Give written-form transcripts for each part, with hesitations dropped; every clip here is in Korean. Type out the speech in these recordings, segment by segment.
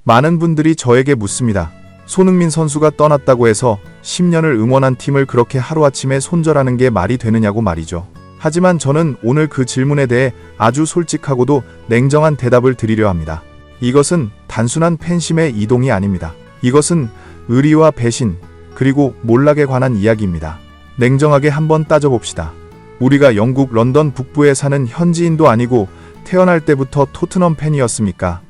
많은 분들이 저에게 묻습니다. 손흥민 선수가 떠났다고 해서 10년을 응원한 팀을 그렇게 하루아침에 손절하는 게 말이 되느냐고 말이죠. 하지만 저는 오늘 그 질문에 대해 아주 솔직하고도 냉정한 대답을 드리려 합니다. 이것은 단순한 팬심의 이동이 아닙니다. 이것은 의리와 배신, 그리고 몰락에 관한 이야기입니다. 냉정하게 한번 따져봅시다. 우리가 영국 런던 북부에 사는 현지인도 아니고 태어날 때부터 토트넘 팬이었습니까?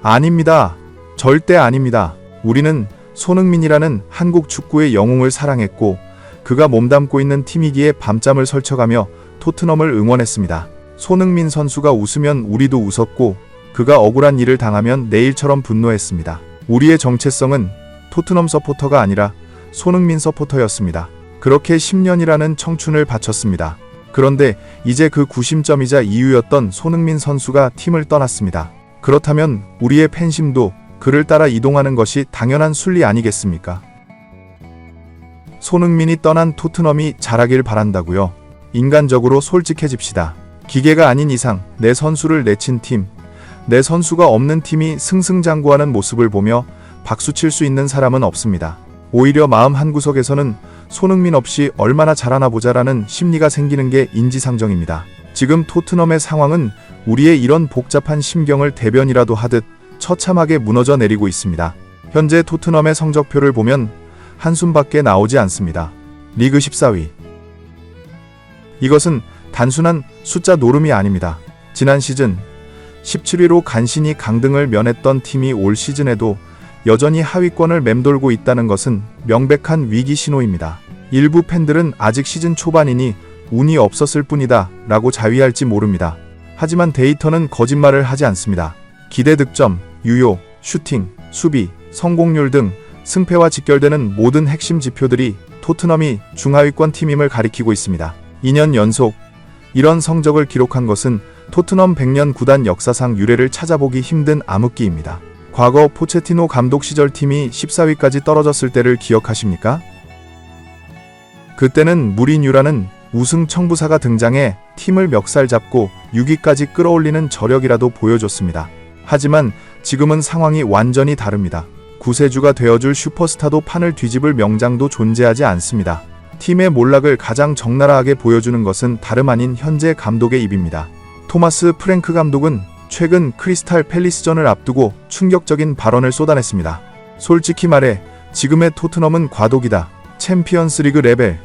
아닙니다. 절대 아닙니다. 우리는 손흥민이라는 한국 축구의 영웅을 사랑했고 그가 몸담고 있는 팀이기에 밤잠을 설쳐가며 토트넘을 응원했습니다. 손흥민 선수가 웃으면 우리도 웃었고 그가 억울한 일을 당하면 내일처럼 분노했습니다. 우리의 정체성은 토트넘 서포터가 아니라 손흥민 서포터였습니다. 그렇게 10년이라는 청춘을 바쳤습니다. 그런데 이제 그 구심점이자 이유였던 손흥민 선수가 팀을 떠났습니다. 그렇다면 우리의 팬심도 그를 따라 이동하는 것이 당연한 순리 아니겠습니까? 손흥민이 떠난 토트넘이 잘하길 바란다고요? 인간적으로 솔직해집시다. 기계가 아닌 이상 내 선수를 내친 팀, 내 선수가 없는 팀이 승승장구하는 모습을 보며 박수칠 수 있는 사람은 없습니다. 오히려 마음 한구석에서는 손흥민 없이 얼마나 잘하나 보자라는 심리가 생기는 게 인지상정입니다. 지금 토트넘의 상황은 우리의 이런 복잡한 심경을 대변이라도 하듯 처참하게 무너져 내리고 있습니다. 현재 토트넘의 성적표를 보면 한숨밖에 나오지 않습니다. 리그 14위. 이것은 단순한 숫자 노름이 아닙니다. 지난 시즌 17위로 간신히 강등을 면했던 팀이 올 시즌에도 여전히 하위권을 맴돌고 있다는 것은 명백한 위기 신호입니다. 일부 팬들은 아직 시즌 초반이니 운이 없었을 뿐이다 라고 자위할지 모릅니다. 하지만 데이터는 거짓말을 하지 않습니다. 기대 득점, 유효, 슈팅, 수비, 성공률 등 승패와 직결되는 모든 핵심 지표들이 토트넘이 중하위권 팀임을 가리키고 있습니다. 2년 연속 이런 성적을 기록한 것은 토트넘 100년 구단 역사상 유례를 찾아보기 힘든 암흑기입니다. 과거 포체티노 감독 시절 팀이 14위까지 떨어졌을 때를 기억하십니까? 그때는 무리뉴라는 우승 청부사가 등장해 팀을 멱살 잡고 6위까지 끌어올리는 저력이라도 보여줬습니다. 하지만 지금은 상황이 완전히 다릅니다. 구세주가 되어줄 슈퍼스타도 판을 뒤집을 명장도 존재하지 않습니다. 팀의 몰락을 가장 적나라하게 보여주는 것은 다름 아닌 현재 감독의 입입니다. 토마스 프랭크 감독은 최근 크리스탈 팰리스전을 앞두고 충격적인 발언을 쏟아냈습니다. 솔직히 말해 지금의 토트넘은 과도기다. 챔피언스리그 레벨.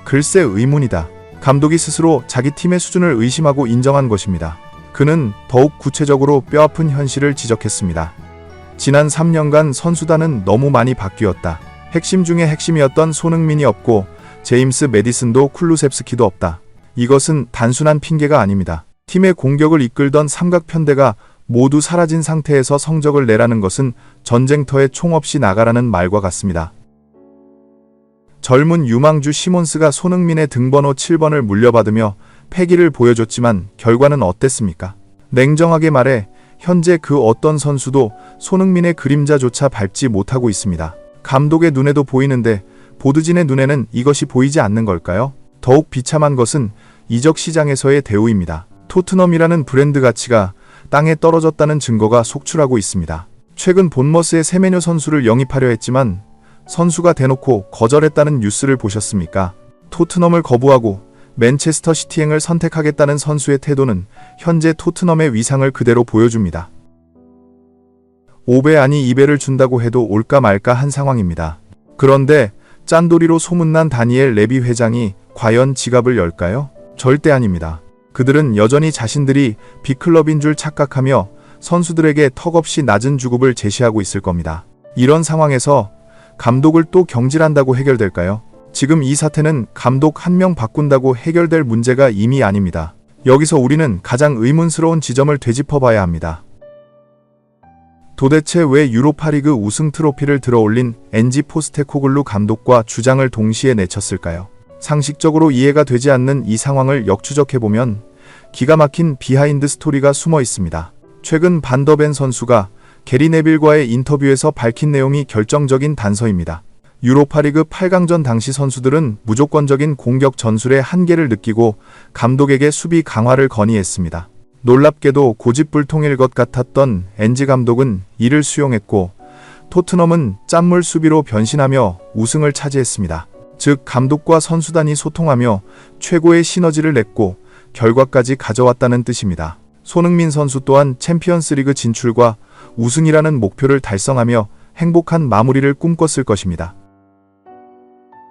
글쎄 의문이다. 감독이 스스로 자기 팀의 수준을 의심하고 인정한 것입니다. 그는 더욱 구체적으로 뼈아픈 현실을 지적했습니다. 지난 3년간 선수단은 너무 많이 바뀌었다. 핵심 중에 핵심이었던 손흥민이 없고 제임스 매디슨도 쿨루셉스키도 없다. 이것은 단순한 핑계가 아닙니다. 팀의 공격을 이끌던 삼각편대가 모두 사라진 상태에서 성적을 내라는 것은 전쟁터에 총 없이 나가라는 말과 같습니다. 젊은 유망주 시몬스가 손흥민의 등번호 7번을 물려받으며 패기를 보여줬지만 결과는 어땠습니까? 냉정하게 말해 현재 그 어떤 선수도 손흥민의 그림자조차 밟지 못하고 있습니다. 감독의 눈에도 보이는데 보드진의 눈에는 이것이 보이지 않는 걸까요? 더욱 비참한 것은 이적 시장에서의 대우입니다. 토트넘이라는 브랜드 가치가 땅에 떨어졌다는 증거가 속출하고 있습니다. 최근 본머스의 세메뇨 선수를 영입하려 했지만 선수가 대놓고 거절했다는 뉴스를 보셨습니까? 토트넘을 거부하고 맨체스터 시티행을 선택하겠다는 선수의 태도는 현재 토트넘의 위상을 그대로 보여줍니다. 5배 아니 2배를 준다고 해도 올까 말까 한 상황입니다. 그런데 짠돌이로 소문난 다니엘 레비 회장이 과연 지갑을 열까요? 절대 아닙니다. 그들은 여전히 자신들이 빅클럽인 줄 착각하며 선수들에게 턱없이 낮은 주급을 제시하고 있을 겁니다. 이런 상황에서 감독을 또 경질한다고 해결될까요? 지금 이 사태는 감독 한 명 바꾼다고 해결될 문제가 이미 아닙니다. 여기서 우리는 가장 의문스러운 지점을 되짚어봐야 합니다. 도대체 왜 유로파리그 우승 트로피를 들어올린 엔지 포스테코글루 감독과 주장을 동시에 내쳤을까요? 상식적으로 이해가 되지 않는 이 상황을 역추적해보면 기가 막힌 비하인드 스토리가 숨어 있습니다. 최근 반더벤 선수가 게리 네빌과의 인터뷰에서 밝힌 내용이 결정적인 단서입니다. 유로파리그 8강전 당시 선수들은 무조건적인 공격 전술의 한계를 느끼고 감독에게 수비 강화를 건의했습니다. 놀랍게도 고집불통일 것 같았던 엔지 감독은 이를 수용했고 토트넘은 짠물 수비로 변신하며 우승을 차지했습니다. 즉 감독과 선수단이 소통하며 최고의 시너지를 냈고 결과까지 가져왔다는 뜻입니다. 손흥민 선수 또한 챔피언스리그 진출과 우승이라는 목표를 달성하며 행복한 마무리를 꿈꿨을 것입니다.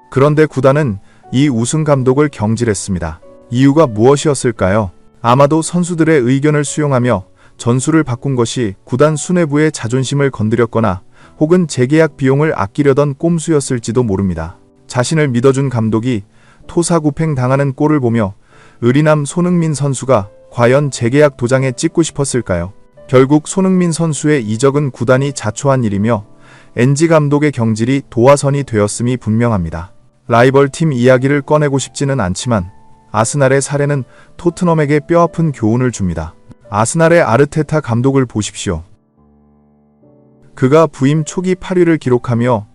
그런데 구단은 이 우승 감독을 경질했습니다. 이유가 무엇이었을까요? 아마도 선수들의 의견을 수용하며 전술을 바꾼 것이 구단 수뇌부의 자존심을 건드렸거나 혹은 재계약 비용을 아끼려던 꼼수였을지도 모릅니다. 자신을 믿어준 감독이 토사구팽 당하는 꼴을 보며 의리남 손흥민 선수가 과연 재계약 도장에 찍고 싶었을까요? 결국 손흥민 선수의 이적은 구단이 자초한 일이며 엔지 감독의 경질이 도화선이 되었음이 분명합니다. 라이벌 팀 이야기를 꺼내고 싶지는 않지만 아스날의 사례는 토트넘에게 뼈아픈 교훈을 줍니다. 아스날의 아르테타 감독을 보십시오. 그가 부임 초기 8위를 기록하며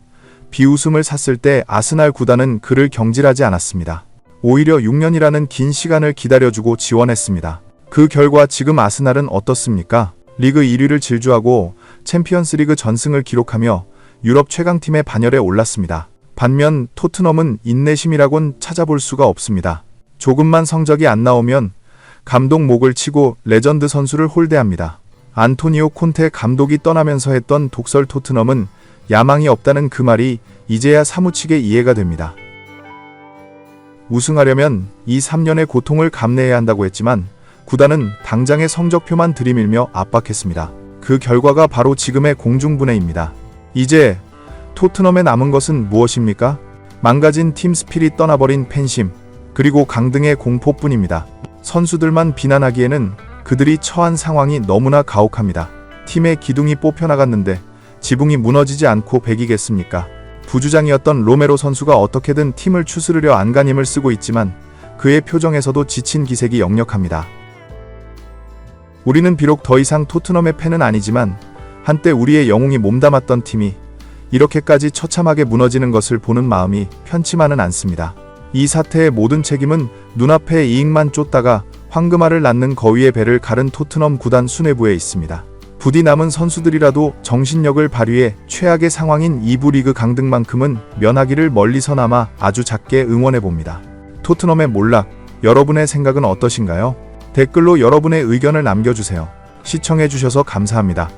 비웃음을 샀을 때 아스날 구단은 그를 경질하지 않았습니다. 오히려 6년이라는 긴 시간을 기다려주고 지원했습니다. 그 결과 지금 아스날은 어떻습니까? 리그 1위를 질주하고 챔피언스리그 전승을 기록하며 유럽 최강팀의 반열에 올랐습니다. 반면 토트넘은 인내심이라곤 찾아볼 수가 없습니다. 조금만 성적이 안 나오면 감독 목을 치고 레전드 선수를 홀대합니다. 안토니오 콘테 감독이 떠나면서 했던 독설 토트넘은 야망이 없다는 그 말이 이제야 사무치게 이해가 됩니다. 우승하려면 이 3년의 고통을 감내해야 한다고 했지만 구단은 당장의 성적표만 들이밀며 압박했습니다. 그 결과가 바로 지금의 공중분해입니다. 이제 토트넘에 남은 것은 무엇입니까? 망가진 팀 스피릿, 떠나버린 팬심, 그리고 강등의 공포뿐입니다. 선수들만 비난하기에는 그들이 처한 상황이 너무나 가혹합니다. 팀의 기둥이 뽑혀나갔는데 지붕이 무너지지 않고 배기겠습니까? 부주장이었던 로메로 선수가 어떻게든 팀을 추스르려 안간힘을 쓰고 있지만 그의 표정에서도 지친 기색이 역력합니다. 우리는 비록 더 이상 토트넘의 팬은 아니지만 한때 우리의 영웅이 몸담았던 팀이 이렇게까지 처참하게 무너지는 것을 보는 마음이 편치만은 않습니다. 이 사태의 모든 책임은 눈앞의 이익만 쫓다가 황금알을 낳는 거위의 배를 가른 토트넘 구단 수뇌부에 있습니다. 부디 남은 선수들이라도 정신력을 발휘해 최악의 상황인 2부 리그 강등만큼은 면하기를 멀리서나마 아주 작게 응원해봅니다. 토트넘의 몰락, 여러분의 생각은 어떠신가요? 댓글로 여러분의 의견을 남겨주세요. 시청해주셔서 감사합니다.